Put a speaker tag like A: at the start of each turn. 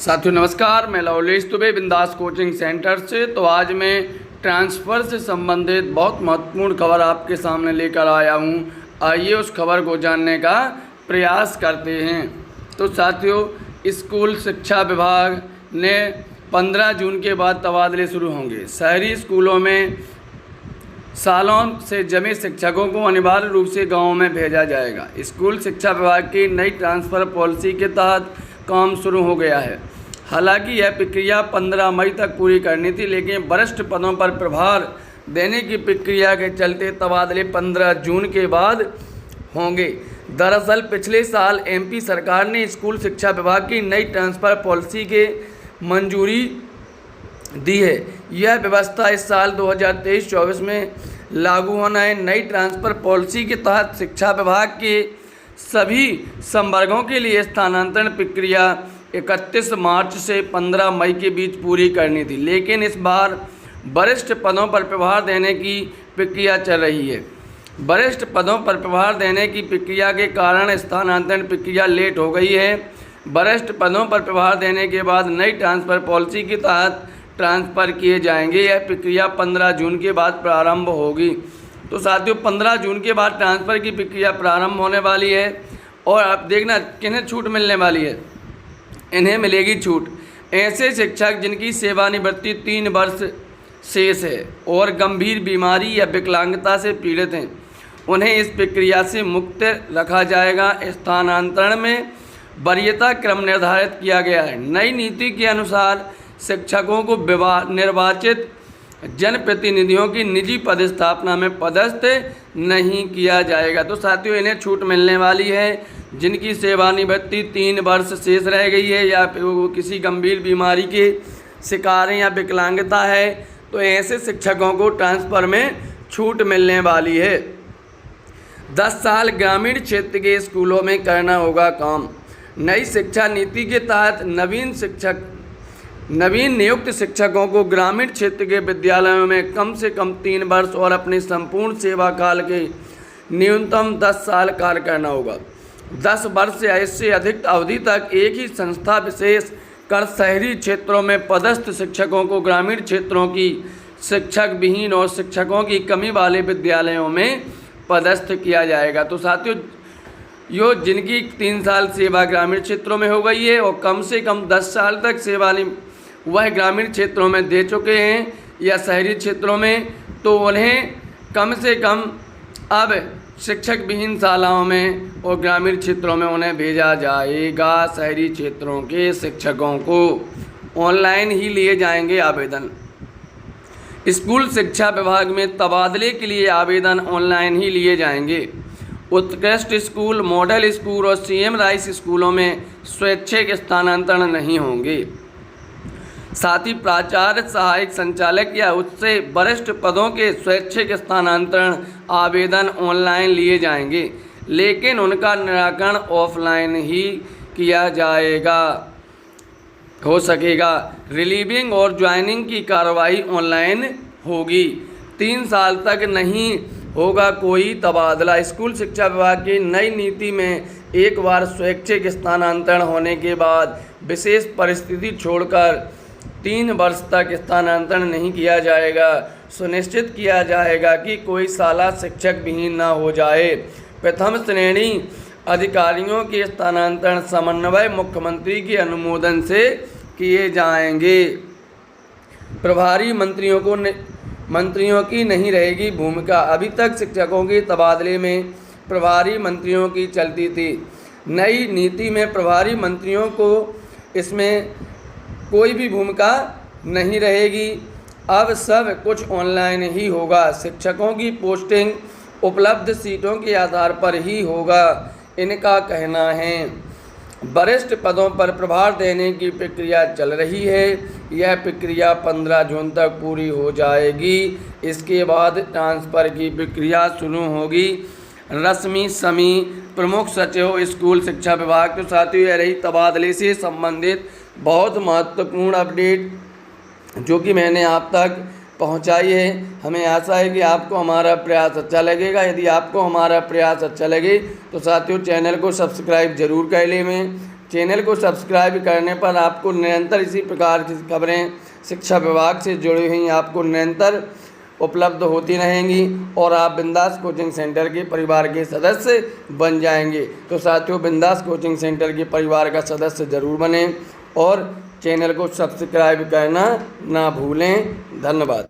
A: साथियों नमस्कार, मैं लवलेश दुबे बिंदास कोचिंग सेंटर से। तो आज मैं ट्रांसफ़र से संबंधित बहुत महत्वपूर्ण खबर आपके सामने लेकर आया हूं। आइए उस खबर को जानने का प्रयास करते हैं। तो साथियों, स्कूल शिक्षा विभाग ने 15 जून के बाद तबादले शुरू होंगे। शहरी स्कूलों में सालों से जमे शिक्षकों को अनिवार्य रूप से गाँव में भेजा जाएगा। स्कूल शिक्षा विभाग की नई ट्रांसफ़र पॉलिसी के तहत काम शुरू हो गया है। हालांकि यह प्रक्रिया 15 मई तक पूरी करनी थी, लेकिन वरिष्ठ पदों पर प्रभार देने की प्रक्रिया के चलते तबादले 15 जून के बाद होंगे। दरअसल पिछले साल एमपी सरकार ने स्कूल शिक्षा विभाग की नई ट्रांसफ़र पॉलिसी के मंजूरी दी है। यह व्यवस्था इस साल 2023-24 में लागू होना है। नई ट्रांसफ़र पॉलिसी के तहत शिक्षा विभाग के सभी संवर्गों के लिए स्थानांतरण प्रक्रिया 31 मार्च से 15 मई के बीच पूरी करनी थी, लेकिन इस बार वरिष्ठ पदों पर प्रभार देने की प्रक्रिया चल रही है। वरिष्ठ पदों पर प्रभार देने की प्रक्रिया के कारण स्थानांतरण प्रक्रिया लेट हो गई है। वरिष्ठ पदों पर प्रभार देने के बाद नई ट्रांसफ़र पॉलिसी के तहत ट्रांसफ़र किए जाएंगे। यह प्रक्रिया 15 जून के बाद प्रारंभ होगी। तो साथियों, 15 जून के बाद ट्रांसफ़र की प्रक्रिया प्रारंभ होने वाली है। और आप देखना किन्हें छूट मिलने वाली है। इन्हें मिलेगी छूट ऐसे शिक्षक जिनकी सेवानिवृत्ति 3 वर्ष शेष है और गंभीर बीमारी या विकलांगता से पीड़ित हैं। उन्हें इस प्रक्रिया से मुक्त रखा जाएगा। स्थानांतरण में वरीयता क्रम निर्धारित किया गया है। नई नीति के अनुसार शिक्षकों को निर्वाचित जनप्रतिनिधियों की निजी पदस्थापना में पदस्थ नहीं किया जाएगा। तो साथियों, इन्हें छूट मिलने वाली है जिनकी सेवानिवृत्ति 3 वर्ष शेष रह गई है या वो किसी गंभीर बीमारी के शिकार हैं या विकलांगता है। तो ऐसे शिक्षकों को ट्रांसफ़र में छूट मिलने वाली है। 10 साल ग्रामीण क्षेत्र के स्कूलों में करना होगा काम। नई शिक्षा नीति के तहत नवीन नियुक्त शिक्षकों को ग्रामीण क्षेत्र के विद्यालयों में कम से कम 3 वर्ष और अपने संपूर्ण सेवा काल के न्यूनतम 10 साल कार्य करना होगा। 10 वर्ष या इससे अधिक अवधि तक एक ही संस्था, विशेष कर शहरी क्षेत्रों में पदस्थ शिक्षकों को ग्रामीण क्षेत्रों की शिक्षक विहीन और शिक्षकों की कमी वाले विद्यालयों में पदस्थ किया जाएगा। तो साथियों, यो जिनकी 3 साल सेवा ग्रामीण क्षेत्रों में हो गई है और कम से कम 10 साल तक सेवा वह ग्रामीण क्षेत्रों में दे चुके हैं या शहरी क्षेत्रों में, तो उन्हें कम से कम अब शिक्षक विहीन शालाओं में और ग्रामीण क्षेत्रों में उन्हें भेजा जाएगा। शहरी क्षेत्रों के शिक्षकों को ऑनलाइन ही लिए जाएंगे आवेदन। स्कूल शिक्षा विभाग में तबादले के लिए आवेदन ऑनलाइन ही लिए जाएंगे। उत्कृष्ट स्कूल, मॉडल स्कूल और सीएम राइस स्कूलों में स्वैच्छिक स्थानांतरण नहीं होंगे। साथ ही प्राचार्य, सहायक संचालक या उससे वरिष्ठ पदों के स्वैच्छिक स्थानांतरण आवेदन ऑनलाइन लिए जाएंगे, लेकिन उनका निराकरण ऑफलाइन ही किया जाएगा हो सकेगा। रिलीविंग और ज्वाइनिंग की कार्रवाई ऑनलाइन होगी। 3 साल तक नहीं होगा कोई तबादला। स्कूल शिक्षा विभाग की नई नीति में एक बार स्वैच्छिक स्थानांतरण होने के बाद विशेष परिस्थिति छोड़कर 3 वर्ष तक स्थानांतरण नहीं किया जाएगा। सुनिश्चित किया जाएगा कि कोई शाला शिक्षक विहीन न हो जाए। प्रथम श्रेणी अधिकारियों के स्थानांतरण समन्वय मुख्यमंत्री के अनुमोदन से किए जाएंगे। प्रभारी मंत्रियों की नहीं रहेगी भूमिका। अभी तक शिक्षकों के तबादले में प्रभारी मंत्रियों की चलती थी। नई नीति में प्रभारी मंत्रियों को इसमें कोई भी भूमिका नहीं रहेगी। अब सब कुछ ऑनलाइन ही होगा। शिक्षकों की पोस्टिंग उपलब्ध सीटों के आधार पर ही होगा, इनका कहना है। वरिष्ठ पदों पर प्रभार देने की प्रक्रिया चल रही है। यह प्रक्रिया 15 जून तक पूरी हो जाएगी। इसके बाद ट्रांसफ़र की प्रक्रिया शुरू होगी। रश्मि समी, प्रमुख सचिव स्कूल शिक्षा विभाग। तो साथियों, यह रही तबादले से संबंधित बहुत महत्वपूर्ण अपडेट जो कि मैंने आप तक पहुंचाई है। हमें आशा है कि आपको हमारा प्रयास अच्छा लगेगा। यदि आपको हमारा प्रयास अच्छा लगे तो साथियों, चैनल को सब्सक्राइब जरूर कर लें। चैनल को सब्सक्राइब करने पर आपको निरंतर इसी प्रकार की खबरें शिक्षा विभाग से जुड़ी हुई आपको निरंतर उपलब्ध होती रहेंगी और आप बिंदास कोचिंग सेंटर के परिवार के सदस्य बन जाएंगे। तो साथियों, बिंदास कोचिंग सेंटर के परिवार का सदस्य ज़रूर बनें और चैनल को सब्सक्राइब करना ना भूलें। धन्यवाद।